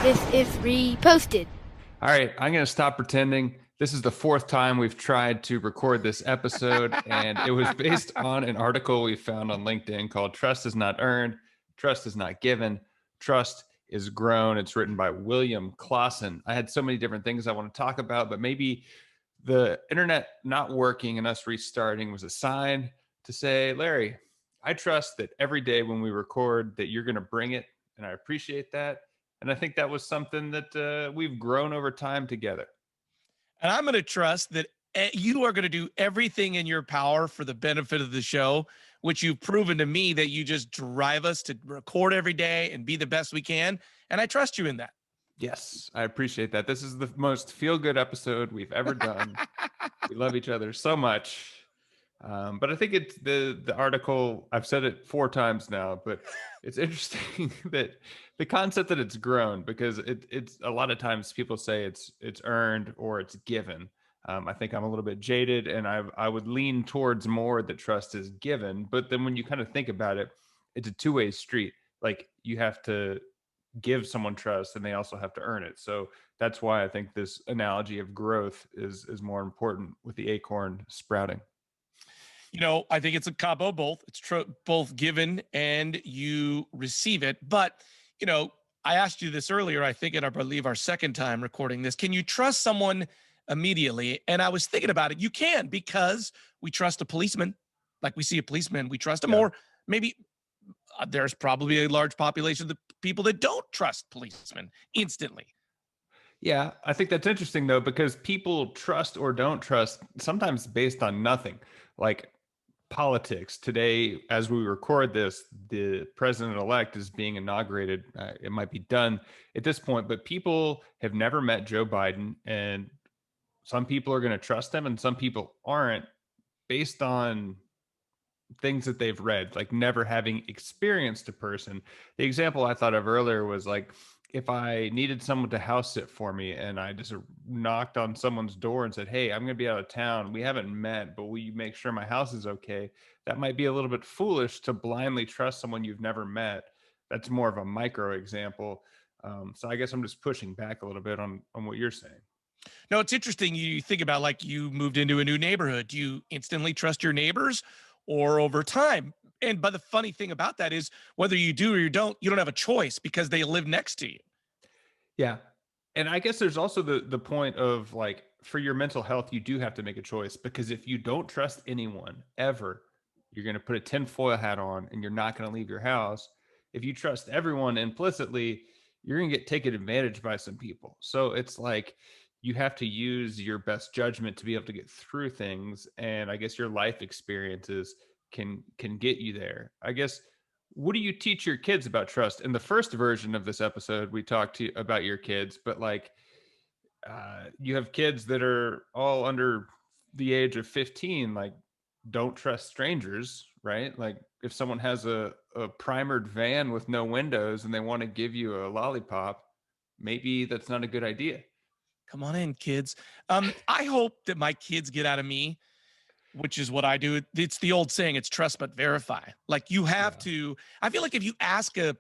This is reposted. All right, I'm going to stop pretending. This is the fourth time we've tried to record this episode, and it was based on an article we found on LinkedIn called Trust is Not Earned, Trust is Not Given, Trust is Grown. It's written by William Klaassen. I had so many different things I want to talk about, but maybe the internet not working and us restarting was a sign to say, Larry, I trust that every day when we record that you're going to bring it, and I appreciate that. And I think that was something that we've grown over time together. And I'm going to trust that you are going to do everything in your power for the benefit of the show, which you've proven to me that you just drive us to record every day and be the best we can. And I trust you in that. Yes, I appreciate that. This is the most feel-good episode we've ever done. We love each other so much. But I think it's the article, I've said it 4 times now, but it's interesting that the concept that it's grown, because it's a lot of times people say it's earned or it's given. I think I'm a little bit jaded, and I would lean towards more that trust is given. But then when you kind of think about it, it's a two-way street. Like, you have to give someone trust and they also have to earn it. So that's why I think this analogy of growth is more important with the acorn sprouting. You know, I think it's a combo of both. It's both given and you receive it. But, you know, I asked you this earlier, I think, and I believe our second time recording this. Can you trust someone immediately? And I was thinking about it. You can, because we trust a policeman. Like, we see a policeman, we trust him. Yeah. Or maybe there's probably a large population of the people that don't trust policemen instantly. Yeah, I think that's interesting, though, because people trust or don't trust sometimes based on nothing. Like politics today, as we record this, the president-elect is being inaugurated. It might be done at this point, but people have never met Joe Biden, and some people are going to trust him and some people aren't, based on things that they've read, like never having experienced a person. The example I thought of earlier was like, if I needed someone to house sit for me and I just knocked on someone's door and said, hey, I'm going to be out of town. We haven't met, but will you make sure my house is okay? That might be a little bit foolish to blindly trust someone you've never met. That's more of a micro example. So I guess I'm just pushing back a little bit on what you're saying. No, it's interesting. You think about, like, you moved into a new neighborhood. Do you instantly trust your neighbors or over time? But the funny thing about that is, whether you do or you don't have a choice because they live next to you. Yeah. And I guess there's also the point of, like, for your mental health, you do have to make a choice, because if you don't trust anyone ever, you're going to put a tinfoil hat on and you're not going to leave your house. If you trust everyone implicitly, you're going to get taken advantage by some people. So it's like, you have to use your best judgment to be able to get through things. And I guess your life experiences can get you there. I guess, what do you teach your kids about trust? In the first version of this episode, we talked to you about your kids, but like, you have kids that are all under the age of 15, like, don't trust strangers, right? Like, if someone has a primered van with no windows and they want to give you a lollipop, maybe that's not a good idea. Come on in, kids. I hope that my kids get out of me, which is what I do. It's the old saying, it's trust but verify. Like, you have to, I feel like if you ask a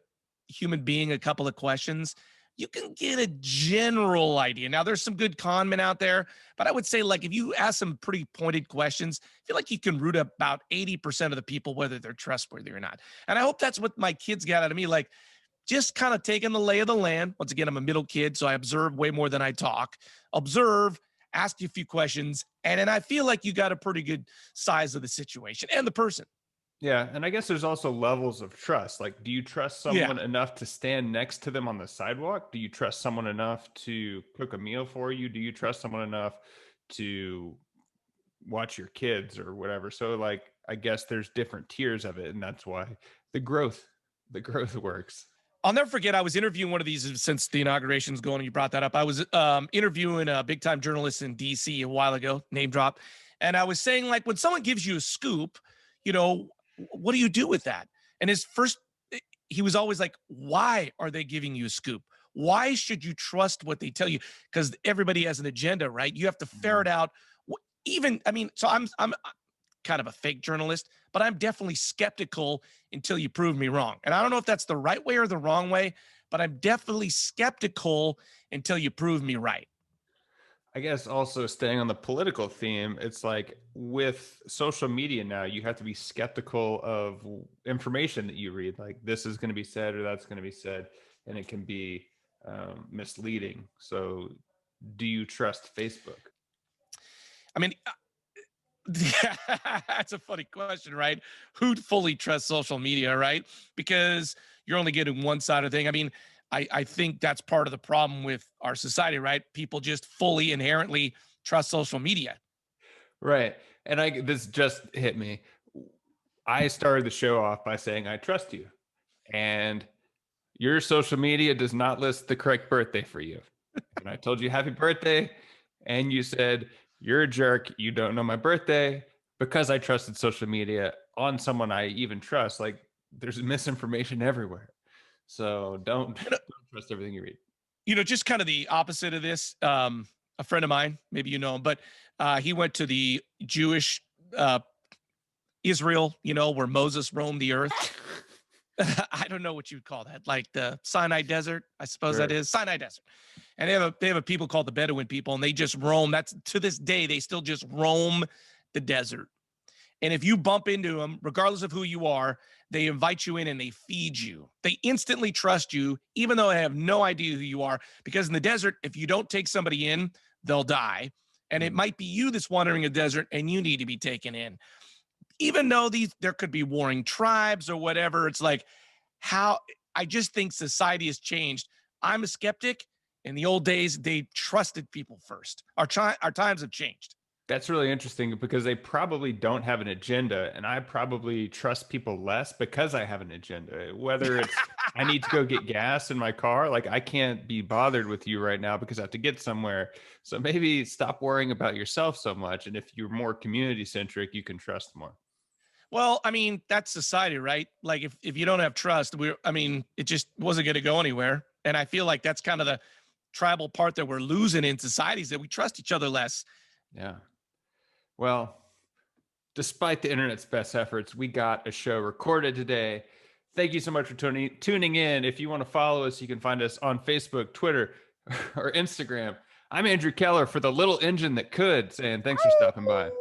human being a couple of questions, you can get a general idea. Now, there's some good con men out there, but I would say, like, if you ask some pretty pointed questions, I feel like you can root up about 80% of the people, whether they're trustworthy or not. And I hope that's what my kids got out of me. Like, just kind of taking the lay of the land. Once again, I'm a middle kid, so I observe way more than I talk. Observe, ask you a few questions, and then I feel like you got a pretty good size of the situation and the person. Yeah, and I guess there's also levels of trust. Like, do you trust someone enough to stand next to them on the sidewalk? Do you trust someone enough to cook a meal for you? Do you trust someone enough to watch your kids or whatever? So, like, I guess there's different tiers of it, and that's why the growth works. I'll never forget, I was interviewing one of these since the inauguration's going, and you brought that up. I was interviewing a big-time journalist in D.C. a while ago, name drop, and I was saying, like, when someone gives you a scoop, you know, what do you do with that? And he was always like, why are they giving you a scoop? Why should you trust what they tell you? Because everybody has an agenda, right? You have to ferret out. So kind of a fake journalist, but I'm definitely skeptical until you prove me wrong. And I don't know if that's the right way or the wrong way, but I'm definitely skeptical until you prove me right. I guess also staying on the political theme, it's like with social media now, you have to be skeptical of information that you read. Like this is going to be said or that's going to be said, and it can be misleading. So, do you trust Facebook? I mean, yeah, that's a funny question, right? Who'd fully trust social media, right? Because you're only getting one side of the thing. I mean, I think that's part of the problem with our society, right? People just fully inherently trust social media. Right. And this just hit me. I started the show off by saying I trust you, and your social media does not list the correct birthday for you. And I told you happy birthday, and you said you're a jerk. You don't know my birthday because I trusted social media on someone I even trust. Like there's misinformation everywhere. So don't trust everything you read. Just kind of the opposite of this. A friend of mine, maybe you know him, but he went to the Jewish uh, Israel, where Moses roamed the earth. I don't know what you'd call that, like the Sinai Desert, I suppose that Sure. is Sinai Desert. And they have a people called the Bedouin people, and they just roam. That's to this day, they still just roam the desert. And if you bump into them, regardless of who you are, they invite you in and they feed you. They instantly trust you, even though they have no idea who you are. Because in the desert, if you don't take somebody in, they'll die. And it might be you that's wandering a desert and you need to be taken in. Even though there could be warring tribes or whatever, it's like how I just think society has changed. I'm a skeptic. In the old days, they trusted people first. Our times have changed. That's really interesting because they probably don't have an agenda, and I probably trust people less because I have an agenda. Whether it's I need to go get gas in my car, like I can't be bothered with you right now because I have to get somewhere. So maybe stop worrying about yourself so much, and if you're more community centric, you can trust more. Well, I mean, that's society, right? Like if you don't have trust, it just wasn't going to go anywhere. And I feel like that's kind of the tribal part that we're losing in society is that we trust each other less. Yeah. Well, despite the internet's best efforts, we got a show recorded today. Thank you so much for tuning in. If you want to follow us, you can find us on Facebook, Twitter, or Instagram. I'm Andrew Keller for the little engine that could, saying thanks for stopping by.